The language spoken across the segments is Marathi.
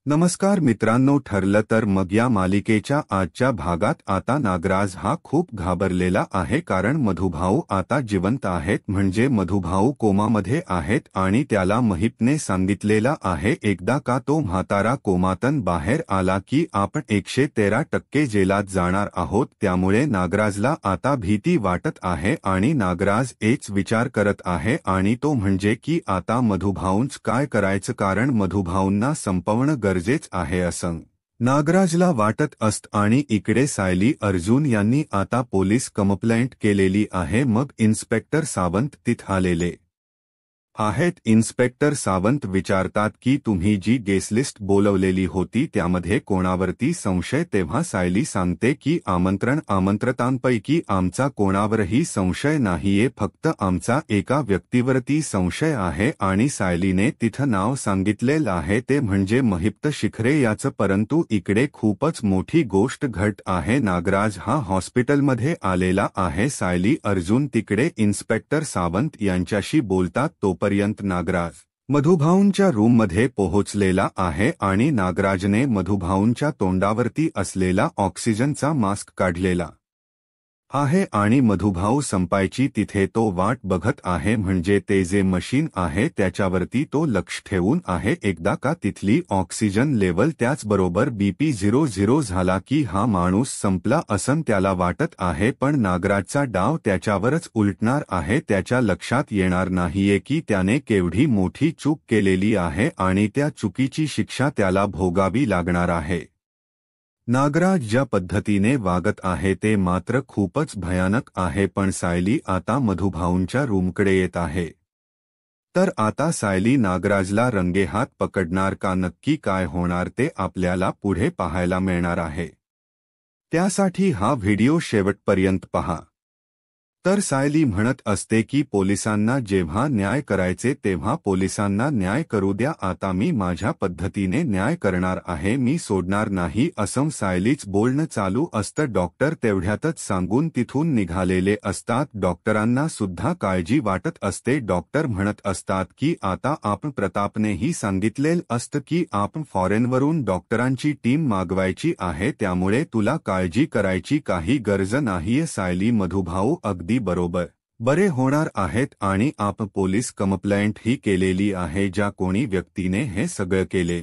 नमस्कार मित्रांनो, ठरलं तर मग या मालिकेच्या आजच्या भागात आता नागराज हा खूप घाबरलेला आहे, कारण मधुभाऊ आता जिवंत आहेत, म्हणजे मधुभाऊ कोमामध्ये आहेत आणि त्याला महिपने सांगितलेला आहे एकदा का तो म्हातारा कोमातून बाहेर आला की आपण 113% जेलात जाणार आहोत। त्यामुळे नागराजला आता भीती वाटत आहे आणि नागराज एक विचार करत आहे आणि तो म्हणजे की आता मधुभाऊंच काय करायचं, कारण मधुभाऊंना संपवणं गरजेच आहे असं नागराजला वाटत असत। आणि इकडे सायली अर्जुन यांनी आता पोलीस कंप्लेंट केलेली आहे। मग इन्स्पेक्टर सावंत तिथे आलेले आहेत। इन्स्पेक्टर सावंत विचारतात की तुम्ही जी गेस लिस्ट बोलवलेली होती त्यामध्ये कोणावरती संशय, तेव्हा सायली सांगते की आमंत्रतांपैकी आमचा कोणावरही संशय नाहीये, फक्त आमचा एका व्यक्तीवरती संशय आहे आणि सायलीने तिथं नाव सांगितलेलं आहे ते म्हणजे महिप्त शिखरे याचं। परंतु इकडे खूपच मोठी गोष्ट घडत आहे, नागराज हा हॉस्पिटलमध्ये आलेला आहे। सायली अर्जुन तिकडे इन्स्पेक्टर सावंत यांच्याशी बोलतात, तोपर्यंत नागराज मधुभाऊंच्या रूममध्ये पोहोचलेला आहे आणि नागराजने मधुभाऊंच्या तोंडावरती असलेला ऑक्सिजनचा मास्क काढलेला आहे आणि मधुभाऊ संपायची तिथे तो वाट बघत आहे, म्हणजे ते जे मशीन आहे त्याच्यावरती तो लक्ष ठेवून आहे। एकदा का तिथली ऑक्सिजन लेवल त्याचबरोबर BP 00 झाला की हा माणूस संपला असं त्याला वाटत आहे, पण नागराजचा डाव त्याच्यावरच उलटणार आहे। त्याच्या लक्षात येणार नाहीये की त्याने केवढी मोठी चूक केलेली आहे आणि त्या चुकीची शिक्षा त्याला भोगावी लागणार आहे। नागराज ज्या पद्धतीने वागत आहे ते मात्र खूपच भयानक आहे। पण सायली आता मधुभाऊंच्या रूमकडे येत आहे, तर आता सायली नागराजला रंगेहात पकडणार का, नक्की काय होणार ते आपल्याला पुढे पाहायला मिळणार आहे। त्यासाठी हा व्हिडिओ शेवटपर्यंत पहा। तर सायली म्हणत असते की पोलिसांना जेव्हा न्याय करायचे तेव्हा पोलिसांना न्याय करू द्या, आता मी माझ्या पद्धतीने न्याय करणार आहे, मी सोडणार नाही असं सायलीच बोलणं चालू असतं। डॉक्टर तेवढ्यातच सांगून तिथून निघालेले असतात। डॉक्टरांना सुद्धा काळजी वाटत असते। डॉक्टर म्हणत असतात की आता आपण प्रतापनेही सांगितलेलं असतं की आपण फॉरेनवरून डॉक्टरांची टीम मागवायची आहे, त्यामुळे तुला काळजी करायची काही गरज नाहीये। सायली मधुभाऊ अगदी बरोबर बरे होणार आहेत आणि आपण पोलीस कंप्लेंट ही केलेली आहे। ज्या कोणी व्यक्तीने हे सगळं केले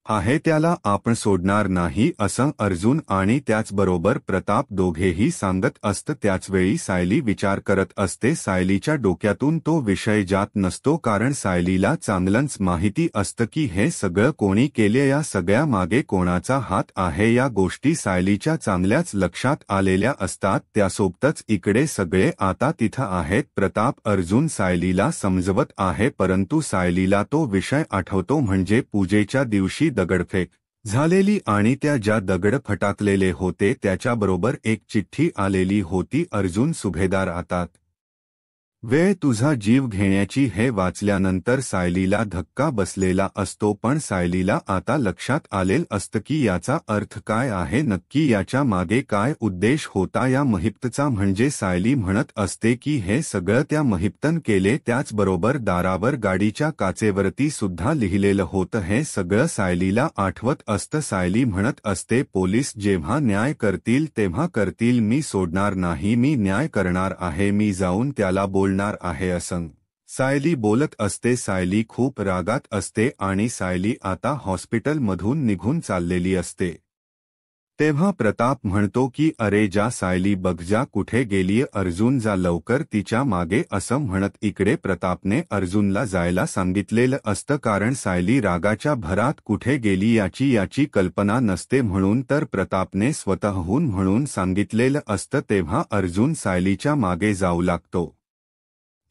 आहे त्याला आपण सोडणार नाही असं अर्जुन आणि त्याचबरोबर प्रताप दोघेही सांगत असत। त्याचवेळी सायली विचार करत असते, सायलीच्या डोक्यातून तो विषय जात नसतो, कारण सायलीला चांगलंच माहिती असतं की हे सगळं कोणी केले, या सगळ्या मागे कोणाचा हात आहे, या गोष्टी सायलीच्या चांगल्याच लक्षात आलेल्या असतात। त्यासोबतच इकडे सगळे आता तिथं आहेत। प्रताप अर्जुन सायलीला समजवत आहे, परंतु सायलीला तो विषय आठवतो, म्हणजे पूजेच्या दिवशी दगडफेक झालेली आणि त्या ज्या दगड फटाकलेले होते त्याच्याबरोबर एक चिठ्ठी आलेली होती, अर्जुन सुभेदार आता वेळ तुझा जीव घेण्याची। हे वाचल्यानंतर सायलीला धक्का बसलेला असतो, पण सायलीला आता लक्षात आलेलं असतं की याचा अर्थ काय आहे, नक्की याच्या मागे काय उद्देश होता या महिप्तचा। म्हणजे सायली म्हणत असते की हे सगळं त्या महिप्तन केले, त्याचबरोबर दारावर गाडीच्या काचेवरती सुद्धा लिहिलेलं होतं। हे सगळं सायलीला आठवत असतं। सायली म्हणत असते, पोलीस जेव्हा न्याय करतील तेव्हा करतील, मी सोडणार नाही, मी न्याय करणार आहे, मी जाऊन त्याला बोलणार आहे असं सायली बोलत असते। सायली खूप रागात असते आणि सायली आता हॉस्पिटलमधून निघून चाललेली असते। तेव्हा प्रताप म्हणतो की अरे जा सायली, बघ जा कुठे गेलीय, अर्जुन जा लवकर तिच्या मागे असं म्हणत इकडे प्रतापने अर्जुनला जायला सांगितलेलं असतं, कारण सायली रागाच्या भरात कुठे गेली याची कल्पना नसते, म्हणून तर प्रतापने स्वतःहून म्हणून सांगितलेलं असतं। तेव्हा अर्जुन सायलीच्या मागे जाऊ लागतो।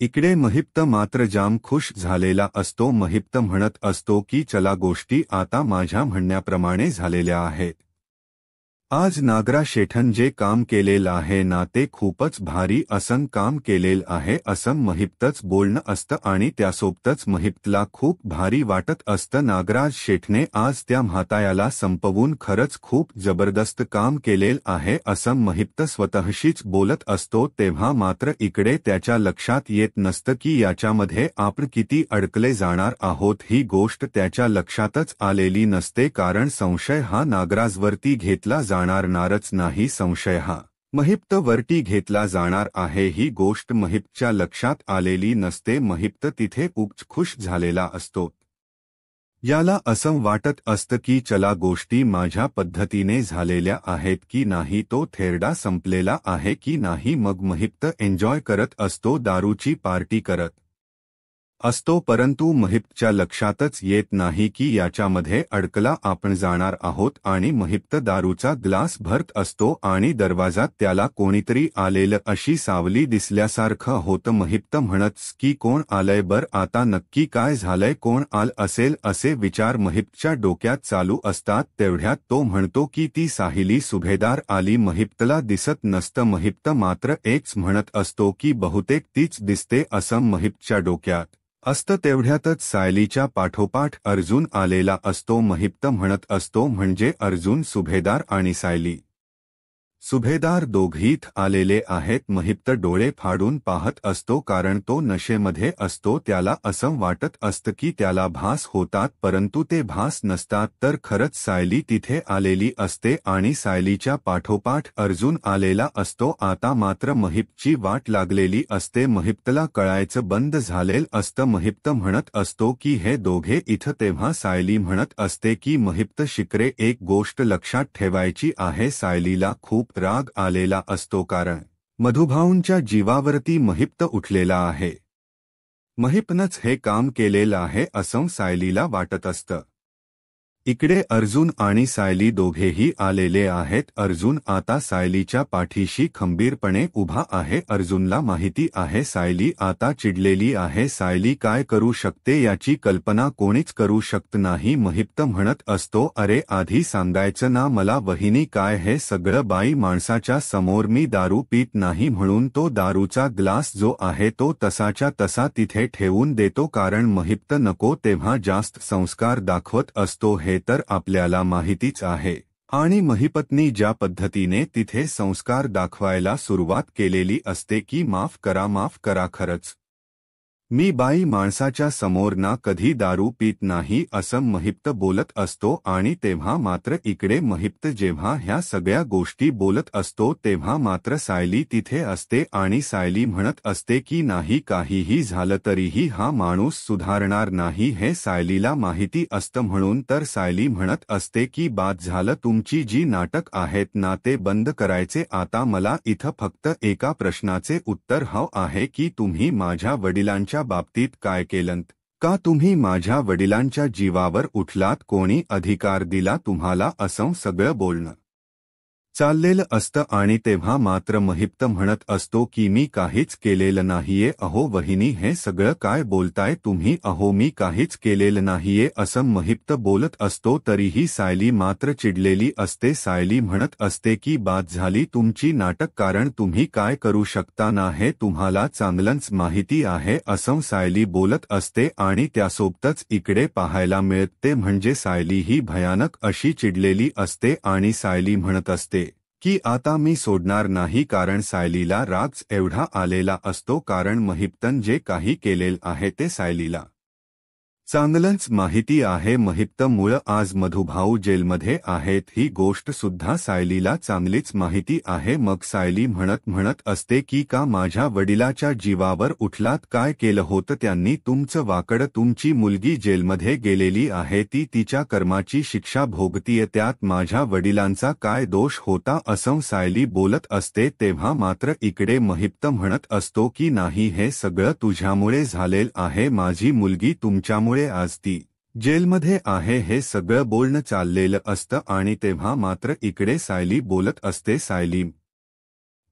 इकडे महिप्त मात्र जाम खुश झालेला असतो। महिप्त म्हणत असतो की चला, गोष्टी आता माझ्या म्हणण्याप्रमाणे झालेल्या आहेत, आज नागरा शेठन जे काम केलेलं आहे ना ते खूपच भारी असं काम केलेलं आहे असं महिप्तच बोलणं असतं आणि त्यासोबतच महिप्तला खूप भारी वाटत असतं. नागराज शेठने आज त्या म्हातायाला संपवून खरंच खूप जबरदस्त काम केलेलं आहे असं महिप्त स्वतःशीच बोलत असतो. तेव्हा मात्र इकडे त्याच्या लक्षात येत नसतं की याच्यामध्ये आपण किती अडकले जाणार आहोत. ही गोष्ट त्याच्या लक्षातच आलेली नसते कारण संशय हा नागराजवरती घेतला जाणारच नाही. संशय हा महिप्तवरती घेतला जाणार आहे ही गोष्ट महिप्तच्या लक्षात आलेली नसते. महिप्त तिथे खूप खुश झालेला असतो. याला असं वाटत असतं की चला गोष्टी माझ्या पद्धतीने झालेल्या आहेत की नाही, तो थेरडा संपलेला आहे की नाही. मग महिप्त एन्जॉय करत असतो, दारूची पार्टी करत असतो. परंतु महिप्तच्या लक्षातच येत नाही की याच्यामध्ये अडकला आपण जाणार आहोत आणि महिप्त दारूचा ग्लास भरत असतो आणि दरवाजात त्याला कोणीतरी आलेलं अशी सावली दिसल्यासारखं होतं. महिप्त म्हणतस की कोण आलंय बर, आता नक्की काय झालंय, कोण आल असेल असे विचार महिप्तच्या डोक्यात चालू असतात. तेवढ्यात तो म्हणतो की ती साहिली सुभेदार आली. महिप्तला दिसत नसतं. महिप्त मात्र एकच म्हणत असतो की बहुतेक तीच दिसते असं महिप्तच्या डोक्यात असतं. तेवढ्यातच सायलीच्या पाठोपाठ अर्जुन आलेला असतो. महिप्त म्हणत असतो म्हणजे अर्जुन सुभेदार आणि सायली सुभेदार दोघीत आलेले आहेत. महिप्त डोळे फाडून पाहत असतो कारण तो नशेमध्ये असतो. त्याला असं वाटत असतं की त्याला भास होतात परंतु ते भास नसतात तर खरंच सायली तिथे आलेली असते आणि सायलीच्या पाठोपाठ अर्जुन आलेला असतो. आता मात्र महिप्तची वाट लागलेली असते. महिप्तला कळायचं बंद झालेलं असतं. महिप्त म्हणत असतो की हे दोघे इथं. तेव्हा सायली म्हणत असते की महिप्त शिकरे, एक गोष्ट लक्षात ठेवायची आहे. सायलीला खूप राग आलेला असतो कारण मधुभाऊंच्या जीवावरती महिप्त उठलेला आहे. महिप्तनंच हे काम केलेलं आहे असं सायलीला वाटत असतं. इकडे अर्जुन आणि सायली दोघेही आलेले आहेत. अर्जुन आता सायलीच्या पाठीशी खंबीरपणे उभा आहे. अर्जुनला माहिती आहे सायली आता चिडलेली आहे. सायली काय करू शकते याची कल्पना कोणीच करू शकत नाही. महिप्त म्हणत असतो, अरे आधी सांगायचं ना मला वहिनी, काय हे सगळं बाई माणसाच्या समोर. मी दारू पीत नाही म्हणून तो दारूचा ग्लास जो आहे तो तसाच्या तसा तिथे ठेवून देतो कारण महिप्त नको तेव्हा जास्त संस्कार दाखवत असतो. हे तर आपल्याला माहितीच आहे. आणि महिपत्नी ज्या पद्धतीने तिथे संस्कार दाखवायला सुरुवात केलेली असते की माफ करा खरंच मी बाई माणसाच्या समोर ना कधी दारू पीत नाही असं महिप्त बोलत असतो. आणि तेव्हा मात्र इकडे महिप्त जेव्हा ह्या सगळ्या गोष्टी बोलत असतो तेव्हा मात्र सायली तिथे असते आणि सायली म्हणत असते की नाही काहीही झालं तरीही हा माणूस सुधारणार नाही हे सायलीला माहिती असतं. म्हणून तर सायली म्हणत असते की बाद झालं, तुमची जी नाटक आहेत ना ते बंद करायचे. आता मला इथं फक्त एका प्रश्नाचे उत्तर हवं आहे की तुम्ही माझ्या वडिलांच्या बाबतीत काय केलंत? का तुम्ही माझ्या वडिलांच्या जीवावर उठलात? कोणी अधिकार दिला तुम्हाला असं सगळं बोलणं चाललेलं असतं. आणि तेव्हा मात्र महिप्त म्हणत असतो की मी काहीच केलेलं नाहीये. अहो वहिनी, हे सगळं काय बोलताय तुम्ही? अहो मी काहीच केलेलं नाहीये असं महिप्त बोलत असतो. तरीही सायली मात्र चिडलेली असते. सायली म्हणत असते की बाद झाली तुमची नाटक, कारण तुम्ही काय करू शकता ना हे तुम्हाला चांगलंच माहिती आहे असं सायली बोलत असते. आणि त्यासोबतच इकडे पाहायला मिळते म्हणजे सायली ही भयानक अशी चिडलेली असते आणि सायली म्हणत असते की आता मी सोडणार नाही. कारण सायलीला राग एवढा आलेला असतो कारण महिप्तन जे काही केलेलं आहे ते सायलीला चांगलंच माहिती आहे. महिप्तमुळं आज मधुभाऊ जेलमध्ये आहेत ही गोष्ट सुद्धा सायलीला चांगलीच माहिती आहे. मग सायली म्हणत असते की का माझ्या वडिलाच्या जीवावर उठलात? काय केलं होतं त्यांनी तुमचं वाकडं? तुमची मुलगी जेलमध्ये गेलेली आहे, ती तिच्या कर्माची शिक्षा भोगतीये, त्यात माझ्या वडिलांचा काय दोष होता असं सायली बोलत असते. तेव्हा मात्र इकडे महिप्त म्हणत असतो की नाही, हे सगळं तुझ्यामुळे झालेलं आहे. माझी मुलगी तुमच्यामुळे आज ती जेलमध्ये आहे. हे सगळं बोलणं चाललेलं असतं. आणि तेव्हा मात्र इकडे सायली बोलत असते, सायली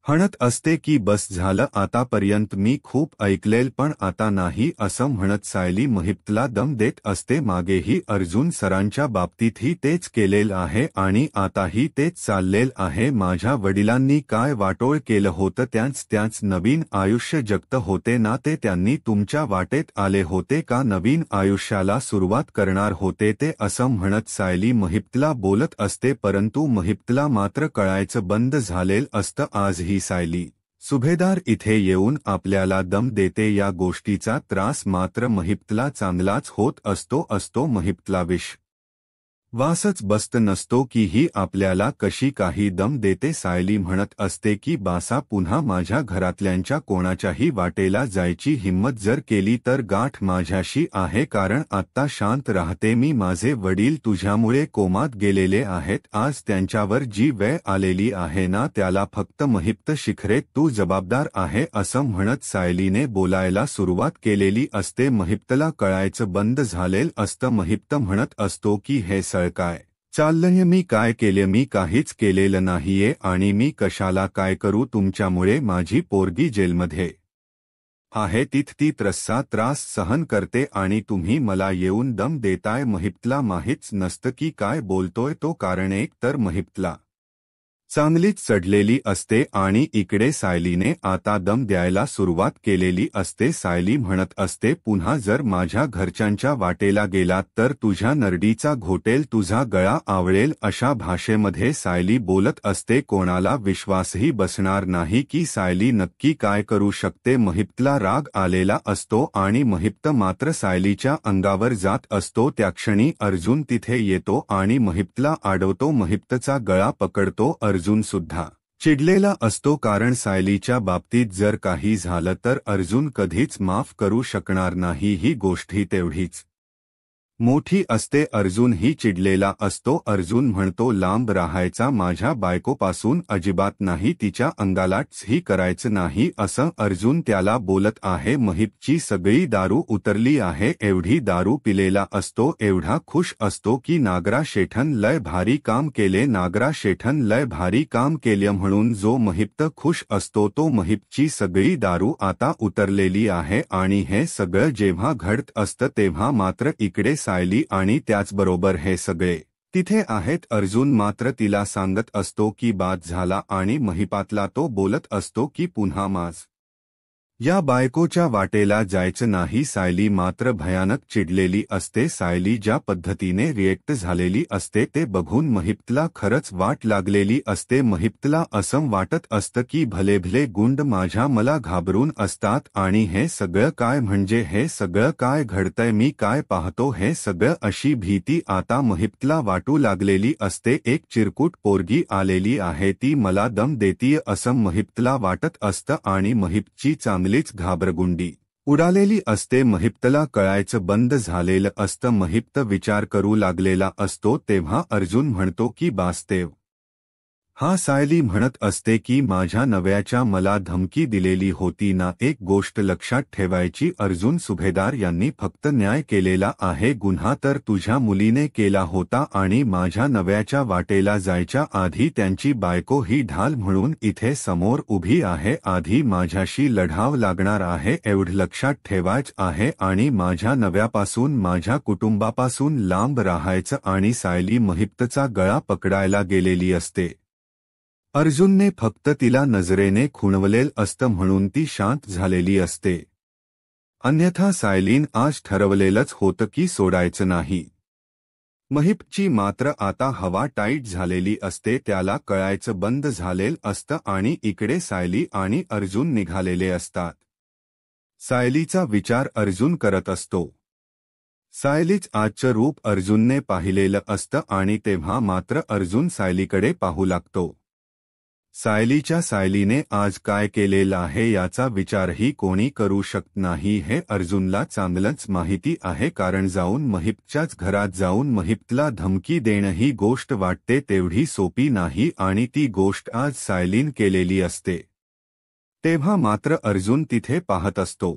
म्हणत असते की बस झालं आतापर्यंत मी खूप ऐकलेल पण आता नाही असं म्हणत सायली महिप्तला दम देत असते. मागेही अर्जुन सरांच्या बाबतीतही तेच केलेलं आहे आणि आताही तेच चाललेलं आहे. माझ्या वडिलांनी काय वाटोळ केलं होतं त्याच नवीन आयुष्य जगत होते ना ते त्यांनी तुमच्या वाटेत आले होते का नवीन आयुष्याला सुरुवात करणार होते ते असं म्हणत सायली महिप्तला बोलत असते. परंतु महिप्तला मात्र कळायचं बंद झालेलं असतं. आजही सायली सुभेदार इथे येऊन आपल्याला दम देते या गोष्टीचा त्रास मात्र महिप्तला चांगलाच होत असतो. महिप्तला वासच बसत नसतो की ही आपल्याला कशी काही दम देते. सायली म्हणत असते की बासा पुन्हा माझ्या घरातल्यांच्या कोणाच्याही वाटेला जायची हिम्मत जर केली तर गाठ माझ्याशी आहे. कारण आत्ता शांत राहते मी. माझे वडील तुझ्यामुळे कोमात गेलेले आहेत. आज त्यांच्यावर जी वेळ आलेली आहे ना त्याला फक्त महिप्त शिखरे तू जबाबदार आहे असं म्हणत सायलीने बोलायला सुरुवात केलेली असते. महिप्तला कळायचं बंद झालेलं असतं. महिप्त म्हणत असतो की हे काय चाललंय मी काय केले मी काहीच केलेलं नाहीये आणि मी कशाला काय करू तुमच्यामुळे माझी पोरगी जेलमध्ये आहे ती त्रास सहन करते आणि तुम्ही मला येऊन दम देताय. महिप्तला माहीच नसतं की काय बोलतोय तो कारण एक तर महिप्तला चांगलीच चढलेली असते आणि इकडे सायलीने आता दम द्यायला सुरुवात केलेली असते. सायली म्हणत असते पुन्हा जर माझ्या घरच्यांच्या वाटेला गेलात तर तुझ्या नरडीचा घोटेल तुझा गळा आवळेल अशा भाषेमध्ये सायली बोलत असते. कोणाला विश्वासही बसणार नाही की सायली नक्की काय करू शकते. महिप्तला राग आलेला असतो आणि महिप्त मात्र सायलीच्या अंगावर जात असतो. त्या क्षणी अर्जुन तिथे येतो आणि महिप्तला अडवतो. महिप्तचा गळा पकडतो. अर्जुन सुद्धा चिडलेला असतो कारण सायलीच्या बाबतीत जर काही झालं तर अर्जुन कधीच माफ करू शकणार नाही. ही गोष्टही तेवढीच मोठी असते. अर्जुन ही चिडलेला असतो. अर्जुन म्हणतो लांब राहायचा माझ्या बायकोपासून अजिबात नाही. तिच्या अंगालाच करायचं नाही असं अर्जुन त्याला बोलत आहे. महिपची सगळी दारू उतरली आहे. एवढी दारू पिलेला असतो. एवढा खुश असतो की नागरा शेठन लय भारी काम केले. नागरा शेठन लय भारी काम केले म्हणून जो महिप्त खुश असतो तो महिपची सगळी दारू आता उतरलेली आहे. आणि हे सगळं जेव्हा घडत असतं तेव्हा मात्र इकडे सायली आणि त्याचबरोबर हे सगळे तिथे आहेत. अर्जुन मात्र तिला सांगत असतो की बाद झाला आणि महिपातला तो बोलत असतो की पुन्हा या बायकोच्या वाटेला जायचं नाही. सायली मात्र भयानक चिडलेली असते. सायली ज्या पद्धतीने रिएक्ट झालेली असते ते बघून महिप्तला खरंच वाट लागलेली असते. महिप्तला असं वाटत असतं की भले गुंड माझ्या मला घाबरून असतात आणि हे सगळं काय म्हणजे हे सगळं काय घडतंय मी काय पाहतो हे सगळं अशी भीती आता महिप्तला वाटू लागलेली असते. एक चिरकुट पोरगी आलेली आहे ती मला दम देतीय असं महिप्तला वाटत असतं आणि महिपची चांगलीच घाबरगुंडी उडालेली असते. महिप्तला कळायचं बंद झालेलं असतं. महिप्त विचार करू लागलेला असतो तेव्हा अर्जुन म्हणतो की बासदेव हा सायली म्हणत असते की माझ्या नव्याच्या मला धमकी दिलेली होती ना. एक गोष्ट लक्षात ठेवायची अर्जुन सुभेदार यांनी फक्त न्याय केलेला आहे. गुन्हा तर तुझ्या मुलीने केला होता आणि माझ्या नव्याच्या वाटेला जायच्या आधी त्यांची बायको ही ढाल म्हणून इथे समोर उभी आहे. आधी माझ्याशी लढाव लागणार आहे एवढं लक्षात ठेवायचं आहे आणि माझ्या नव्यापासून माझ्या कुटुंबापासून लांब राहायचं. आणि सायली महिप्तचा गळा पकडायला गेलेली असते. अर्जुनने फक्त तिला नजरेने खुणवलेलं असतं म्हणून ती शांत झालेली असते. अन्यथा सायलीन आज ठरवलेलंच होतं की सोडायचं नाही. महिपची मात्र आता हवा टाईट झालेली असते. त्याला कळायचं बंद झालेलं असतं आणि इकडे सायली आणि अर्जुन निघालेले असतात. सायलीचा विचार अर्जुन करत असतो. सायलीच आजचं रूप अर्जुनने पाहिलेलं असतं आणि तेव्हा मात्र अर्जुन सायलीकडे पाहू लागतो. सायलीने आज काय केलेलं आहे याचा विचारही कोणी करू शकत नाही हे अर्जुनला चांगलंच माहिती आहे. कारण जाऊन महिपच्याच घरात जाऊन महिपला धमकी देणं ही गोष्ट वाटते तेवढी सोपी नाही आणि ती गोष्ट आज सायलीन केलेली असते. तेव्हा मात्र अर्जुन तिथे पाहत असतो.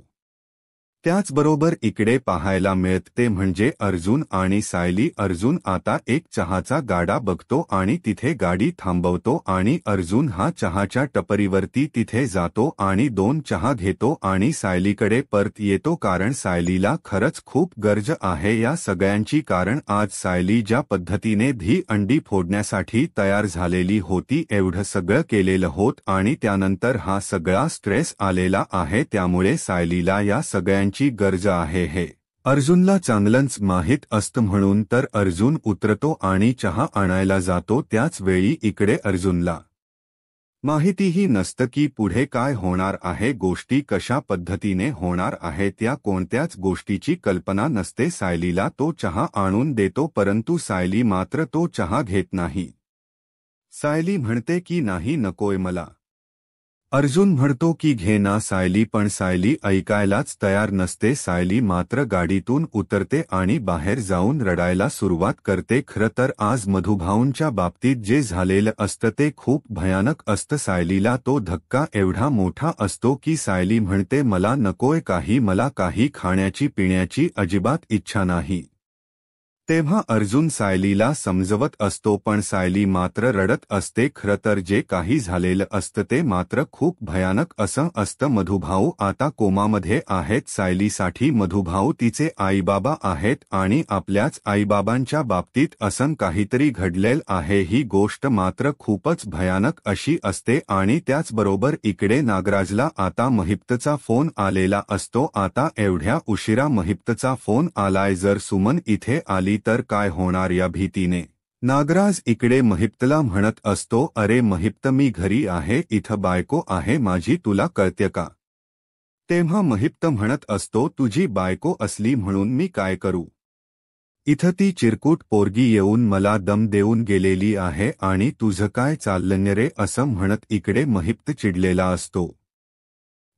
त्याचबरोबर इकडे पाहायला मिळत ते म्हणजे अर्जुन आणि सायली. अर्जुन आता एक चहाचा गाडा बघतो आणि तिथे गाडी थांबवतो आणि अर्जुन हा चहाच्या टपरीवरती तिथे जातो आणि 2 चहा घेतो आणि सायलीकडे परत येतो, कारण सायलीला खरंच खूप गरज आहे या सगळ्यांची. कारण आज सायली ज्या पद्धतीने अंडी फोडण्यासाठी तयार झालेली होती, एवढं सगळं केलेलं होत आणि त्यानंतर हा सगळा स्ट्रेस आलेला आहे, त्यामुळे सायलीला या सगळ्यांची गरज आहे हे अर्जुनला चांगलंच माहीत असतं. म्हणून तर अर्जुन उतरतो आणि चहा आणायला जातो. त्याच वेळी इकडे अर्जुनला माहितीही नसतं की पुढे काय होणार आहे, गोष्टी कशा पद्धतीने होणार आहे, त्या कोणत्याच गोष्टीची कल्पना नसते. सायलीला तो चहा आणून देतो, परंतु सायली मात्र तो चहा घेत नाही. सायली म्हणते की नाही, नकोय मला. अर्जुन म्हणतो की घे ना सायली, पण सायली ऐकायलाच तयार नसते. सायली मात्र गाडीतून उतरते आणि बाहेर जाऊन रडायला सुरुवात करते. खरं तर आज मधुभाऊंच्या बाबतीत जे झालेलं असतं ते खूप भयानक असतं. सायलीला तो धक्का एवढा मोठा असतो की सायली म्हणते मला नकोय काही, मला काही खाण्याची पिण्याची अजिबात इच्छा नाही. तेव्हा अर्जुन सायलीला समजवत असतो, पण सायली मात्र रडत असते. खरं तर जे काही झालेलं असतं ते मात्र खूप भयानक असतं. मधुभाऊ आता कोमामध्ये आहेत. सायलीसाठी मधुभाऊ तिचे आईबाबा आहेत आणि आपल्याच आईबाबांच्या बाबतीत असं काहीतरी घडलेलं आहे. ही गोष्ट मात्र खूपच भयानक अशी असते. आणि त्याचबरोबर इकडे नागराजला आता महिप्तचा फोन आलेला असतो. आता एवढ्या उशिरा महिप्तचा फोन आलाय, जर सुमन इथे आली तर काय होणार या भीतीने नागराज इकडे महिप्तला म्हणत असतो, अरे महिप्त, मी घरी आहे, इथं बायको आहे माझी, तुला कळते का? तेव्हा महिप्त म्हणत असतो, तुझी बायको असली म्हणून मी काय करू? इथं ती चिरकुट पोरगी येऊन मला दम देऊन गेलेली आहे आणि तुझं काय चाललं रे, असं म्हणत इकडे महिप्त चिडलेला असतो.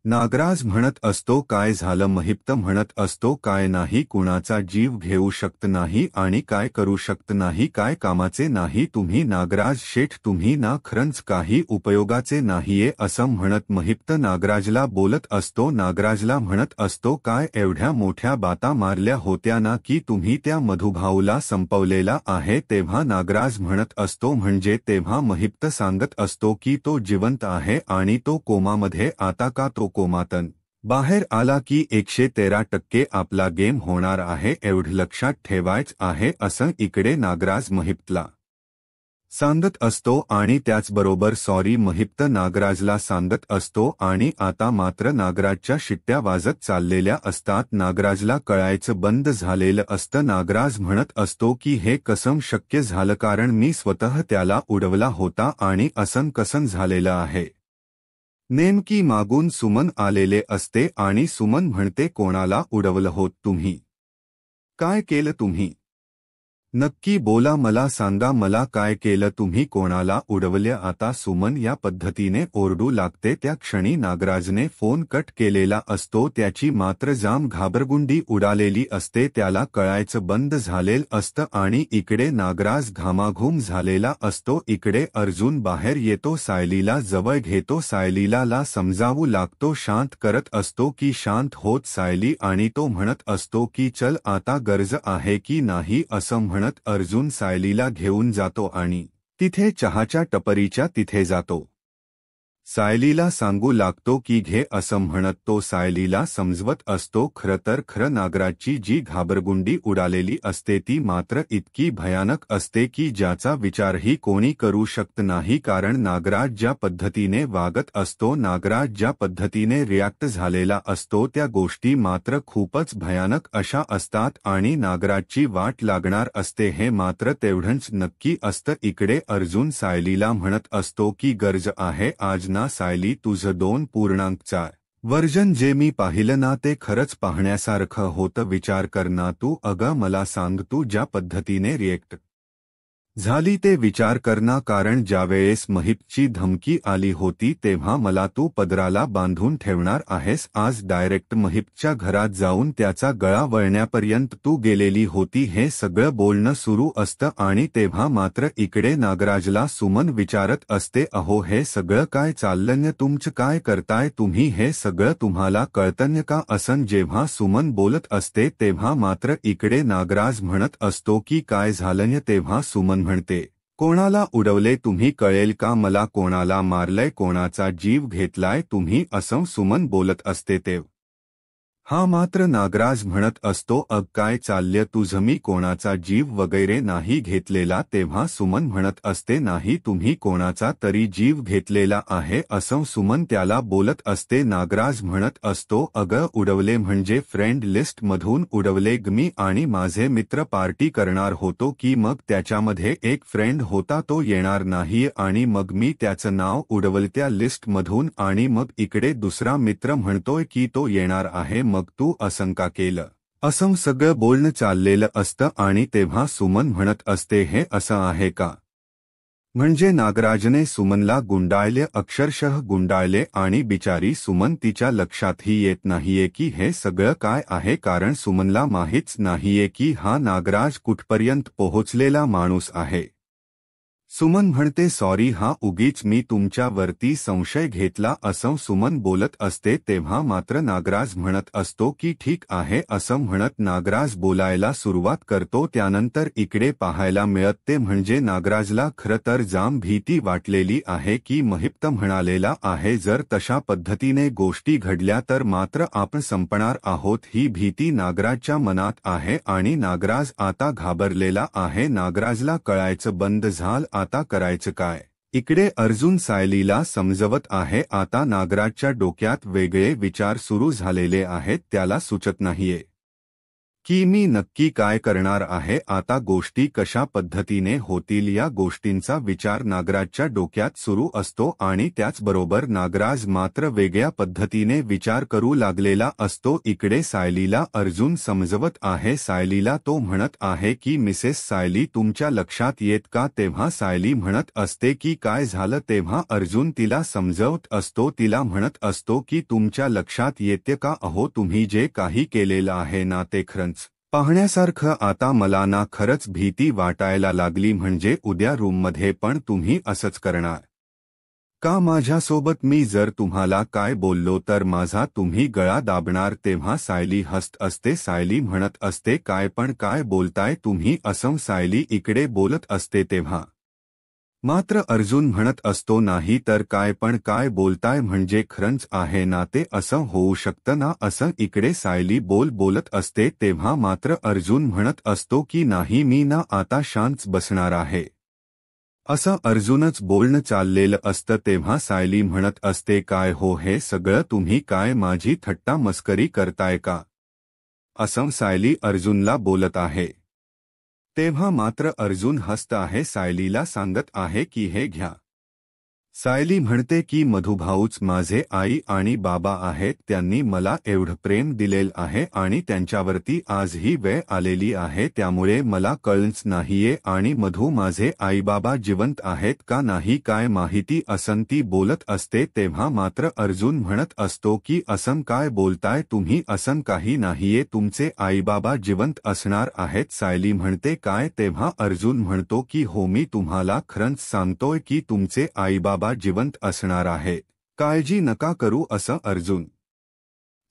नागराज म्हणत असतो, काय झालं? महिप्त म्हणत असतो, काय नाही, कुणाचा जीव घेऊ शकत नाही आणि काय करू शकत नाही, काय कामाचे नाही तुम्ही नागराज शेठ, तुम्ही ना खरंच काही उपयोगाचे नाहीये, असं म्हणत महिप्त नागराजला बोलत असतो. नागराजला म्हणत असतो, काय एवढ्या मोठ्या बाता मारल्या होत्या ना की तुम्ही त्या मधुभाऊला संपवलेला आहे? तेव्हा नागराज म्हणत असतो म्हणजे? तेव्हा महिप्त सांगत असतो की तो जिवंत आहे आणि तो कोमामध्ये. आता का तो कोमातन बाहेर आला की 113% आपला गेम होणार आहे, एवढं लक्षात ठेवायचं आहे, असं इकडे नागराज महिप्तला सांगत असतो. आणि त्याचबरोबर सॉरी महिप्त नागराजला सांगत असतो. आणि आता मात्र नागराजच्या शिट्ट्या वाजत चाललेल्या असतात. नागराजला कळायचं बंद झालेलं असतं. नागराज म्हणत असतो की हे कसं शक्य झालं, कारण मी स्वतः त्याला उडवला होता आणि असं कसं झालेलं आहे? नेमकी मागून सुमन आलेले असते आणि सुमन म्हणते, कोणाला उडवलं होत तुम्ही? काय केलं तुम्ही? नक्की बोला, मला सांगा, मला काय केलं तुम्ही? कोणाला उडवले? आता सुमन या पद्धतीने ओरडू लागते. त्या क्षणी नागराजने फोन कट केलेला असतो. त्याची मात्र जाम घाबरगुंडी उडालेली असते. त्याला कळायचं बंद झालेलं असतं आणि इकडे नागराज घामाघूम झालेला असतो. इकडे अर्जुन बाहेर येतो, सायलीला जवळ घेतो, सायलीला समजावू लागतो, शांत करत असतो की शांत होत सायली, आणि तो म्हणत असतो की चल, आता गरज आहे की नाही, असं म्हणत अर्जुन सायलीला घेऊन जातो आणि तिथे चहाच्या टपरीच्या तिथे जातो. सायलीला सांगू लागतो की घे, असं म्हणत तो सायलीला समजवत असतो. खरं नागराजची जी घाबरगुंडी उडालेली असते ती मात्र इतकी भयानक असते की ज्याचा विचारही कोणी करू शकत नाही. कारण नागराज ज्या पद्धतीने वागत असतो, नागराज ज्या पद्धतीने रिॲक्ट झालेला असतो, त्या गोष्टी मात्र खूपच भयानक अशा असतात आणि नागराजची वाट लागणार असते हे मात्र तेवढंच नक्की असतं. इकडे अर्जुन सायलीला म्हणत असतो की गरज आहे आज ना सायली, तुझं 2.4 वर्जन जे मी पाहिलं ना ते खरंच पाहण्यासारखं होतं. विचार कर ना तू. अगं मला सांग, तू ज्या पद्धतीने रिएक्ट झाली ते विचार करना, कारण ज्यावेळेस महिपची धमकी आली होती तेव्हा मला तू पदराला बांधून ठेवणार आहेस, आज डायरेक्ट महिपच्या घरात जाऊन त्याचा गळा वळण्यापर्यंत तू गेलेली होती, हे सगळं बोलणं सुरू असतं आणि तेव्हा मात्र इकडे नागराजला सुमन विचारत असते, अहो हे सगळं काय चाललंय, तुमचं काय करताय तुम्ही, हे सगळं तुम्हाला कळतंय का? असं जेव्हा सुमन बोलत असते तेव्हा मात्र इकडे नागराज म्हणत असतो की काय झालंय, तेव्हा सुमन म्हणते, कोणाला उडवले तुम्ही, कळेल का मला, कोणाला मारलंय, कोणाचा जीव घेतलाय तुम्ही, असं सुमन बोलत असते हा मात्र नागराज म्हणत असतो, काय चाललं तुझं, मी कोणाचा जीव वगैरे नाही घेतलेला, तेव्हा सुमन म्हणत असते, नाही तुम्ही कोणाचा तरी जीव घेतलेला आहे, असं सुमन त्याला बोलत असते. नागराज म्हणत असतो, उडवले म्हणजे फ्रेंड लिस्ट मधून उडवले मी, आणि माझे मित्र पार्टी करणार होतो की मग त्याच्यामध्ये एक फ्रेंड होता तो येणार नाही आणि मग मी त्याचं नाव उडवलं त्या लिस्ट मधून, आणि मग इकडे दुसरा मित्र म्हणतोय की तो येणार आहे, मग तू असं का केलं, असं सगळं बोलणं चाललेलं असतं. आणि तेव्हा सुमन म्हणत असते, हे असं आहे का, म्हणजे नागराजने सुमनला गुंडाळले, अक्षरशः गुंडाळले, आणि बिचारी सुमन तिच्या लक्षातही येत नाहीये की हे सगळं काय आहे, कारण सुमनला माहीच नाहीये की हा नागराज कुठपर्यंत पोहोचलेला माणूस आहे. सुमन म्हणते, सॉरी हा, उगीच मी तुमच्यावरती संशय घेतला, असं सुमन बोलत असते. तेव्हा मात्र नागराज म्हणत असतो की ठीक आहे, असं म्हणत नागराज बोलायला सुरुवात करतो. त्यानंतर इकडे पाहायला मिळत ते म्हणजे नागराजला खरं तर जाम भीती वाटलेली आहे की महिप्त म्हणालेला आहे, जर तशा पद्धतीने गोष्टी घडल्या तर मात्र आपण संपणार आहोत, ही भीती नागराजच्या मनात आहे आणि नागराज आता घाबरलेला आहे. नागराजला कळायचं बंद झालं आता करायचं काय. इकडे अर्जुन सायलीला समजवत आहे. आता नागराजच्या डोक्यात वेगळे विचार सुरू झालेले आहेत, त्याला सुचत नाहीये की मी नक्की काय करणार आहे, आता गोष्टी कशा पद्धतीने होतील या गोष्टींचा विचार नागराजच्या डोक्यात सुरू असतो. आणि त्याचबरोबर नागराज मात्र वेगळ्या पद्धतीने विचार करू लागलेला असतो. इकडे सायलीला अर्जुन समजवत आहे. सायलीला तो म्हणत आहे की मिसेस सायली तुमच्या लक्षात येत का, तेव्हा सायली म्हणत असते की काय झालं, तेव्हा अर्जुन तिला समजवत असतो. तिला म्हणत असतो की तुमच्या लक्षात येते का, अहो तुम्ही जे काही केलेलं आहे ना ते खरंच पाहण्यासारखं, आता मला ना खरंच भीती वाटायला लागली, म्हणजे उद्या रूममध्ये पण तुम्ही असंच करणार का माझ्यासोबत, मी जर तुम्हाला काय बोललो तर माझा तुम्ही गळा दाबणार. तेव्हा सायली हसत असते. सायली म्हणत असते, काय बोलताय तुम्ही, असं सायली इकडे बोलत असते. तेव्हा मात्र अर्जुन म्हणत असतो, नाही तर काय बोलताय, म्हणजे खरंच आहे ना ते, असं होऊ शकतं ना, असं इकडे सायली बोलत असते. तेव्हा मात्र अर्जुन म्हणत असतो की नाही, मी ना आता शांत बसणार आहे, असं अर्जुनच बोलणं चाललेलं असतं. तेव्हा सायली म्हणत असते, काय हो, हे सगळं तुम्ही काय माझी थट्टा मस्करी करताय का, असं सायली अर्जुनला बोलत आहे. तेव्हा मात्र अर्जुन हसत आहे, सायलीला सांगत आहे की हे घ्या. सायली म्हणते की मधुभाऊच माझे आई आणि बाबा आहेत, त्यांनी मला एवढं प्रेम दिलेलं आहे आणि त्यांच्यावरती आज ही वेळ आलेली आहे, त्यामुळे मला कळलंच नाहीये आणि मधु माझे आईबाबा जिवंत आहेत का नाही काय माहिती, असं ती बोलत असते. तेव्हा मात्र अर्जुन म्हणत असतो की असं काय बोलताय तुम्ही, असं काही नाहीये, तुमचे आईबाबा जिवंत असणार आहेत. सायली म्हणते काय, तेव्हा अर्जुन म्हणतो की हो, मी तुम्हाला खरंच सांगतोय की तुमचे आईबाबा जिवंत असणार आहे, काळजी नका करू, असं अर्जुन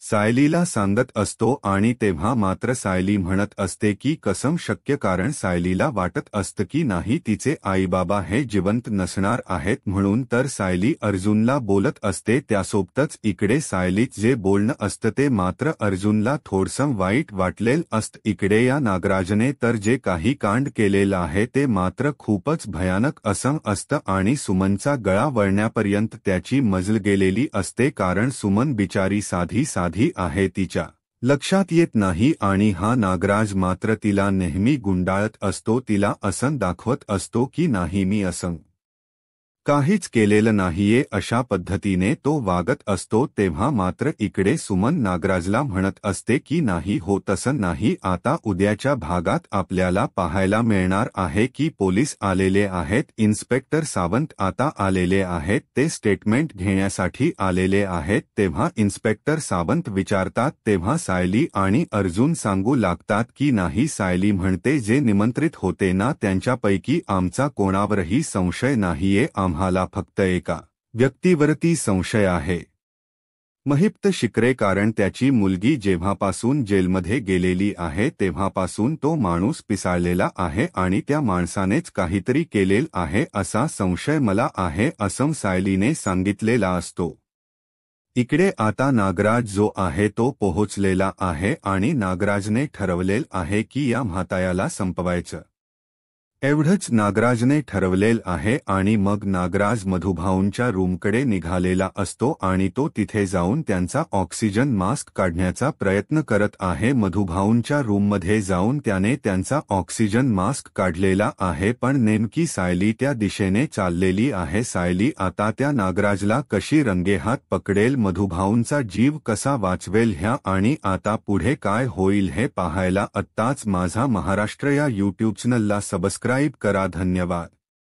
सायलीला सांगत असतो. आणि तेव्हा मात्र सायली म्हणत असते की कसं शक्य, कारण सायलीला वाटत असतं की नाही तिचे आईबाबा हे जिवंत नसणार आहेत, म्हणून तर सायली अर्जुनला बोलत असते. त्यासोबतच इकडे सायलीत जे बोलणं असतं ते मात्र अर्जुनला थोडसं वाईट वाटलेलं असतं. इकडे या नागराजने तर जे काही कांड केलेलं आहे ते मात्र खूपच भयानक असं असतं आणि सुमनचा गळा वळण्यापर्यंत त्याची मजल गेलेली असते, कारण सुमन बिचारी साधी आहे, तिच्या लक्षात येत नाही आणि हा नागराज मात्र तिला नेहमी गुंडाळत असतो, तिला असं दाखवत असतो की नाही मी असं काहीच केलेलं नाहीये अशा पद्धतीने तो वागत असतो तेव्हा मात्र इकडे सुमन नागराजला म्हणत असते की नाही हो तसं नाही आता उद्याच्या भागात आपल्याला पाहायला मिळणार आहे की पोलीस आलेले आहेत इन्स्पेक्टर सावंत आता आलेले आहेत ते स्टेटमेंट घेण्यासाठी आलेले आहेत तेव्हा इन्स्पेक्टर सावंत विचारतात तेव्हा सायली आणि अर्जुन सांगू लागतात की नाही सायली म्हणते जे निमंत्रित होते ना त्यांच्यापैकी आमचा कोणावरही संशय नाहीये आम्हाला फक्त एका व्यक्तीवरती संशय आहे महिप्त शिकरे कारण त्याची मुलगी जेव्हापासून जेलमध्ये गेलेली आहे तेव्हापासून तो माणूस पिसाळलेला आहे आणि त्या माणसानेच काहीतरी केलेल आहे असा संशय मला आहे असं सायलीने सांगितलेला असतो इकडे आता नागराज जो आहे तो पोहोचलेला आहे आणि नागराजने ठरवलेल आहे की या म्हातायाला संपवायचं एवढंच नागराजने ठरवलेल आहे आणि मग नागराज मधुभाऊंच्या रूमकडे निघालेला असतो आणि तो तिथे जाऊन त्यांचा ऑक्सिजन मास्क काढण्याचा प्रयत्न करत आहे मधुभाऊंच्या रूममध्ये जाऊन त्याने त्यांचा ऑक्सिजन मास्क काढलेला आहे पण नेमकी सायली त्या दिशेने चाललेली आहे सायली आता त्या नागराजला कशी रंगेहात पकडेल मधुभाऊंचा जीव कसा वाचवेल ह्या आणि आता पुढे काय होईल हे पाहायला आत्ताच माझा महाराष्ट्र या यूट्यूब चॅनलला सबस्क्राईब करा धन्यवाद।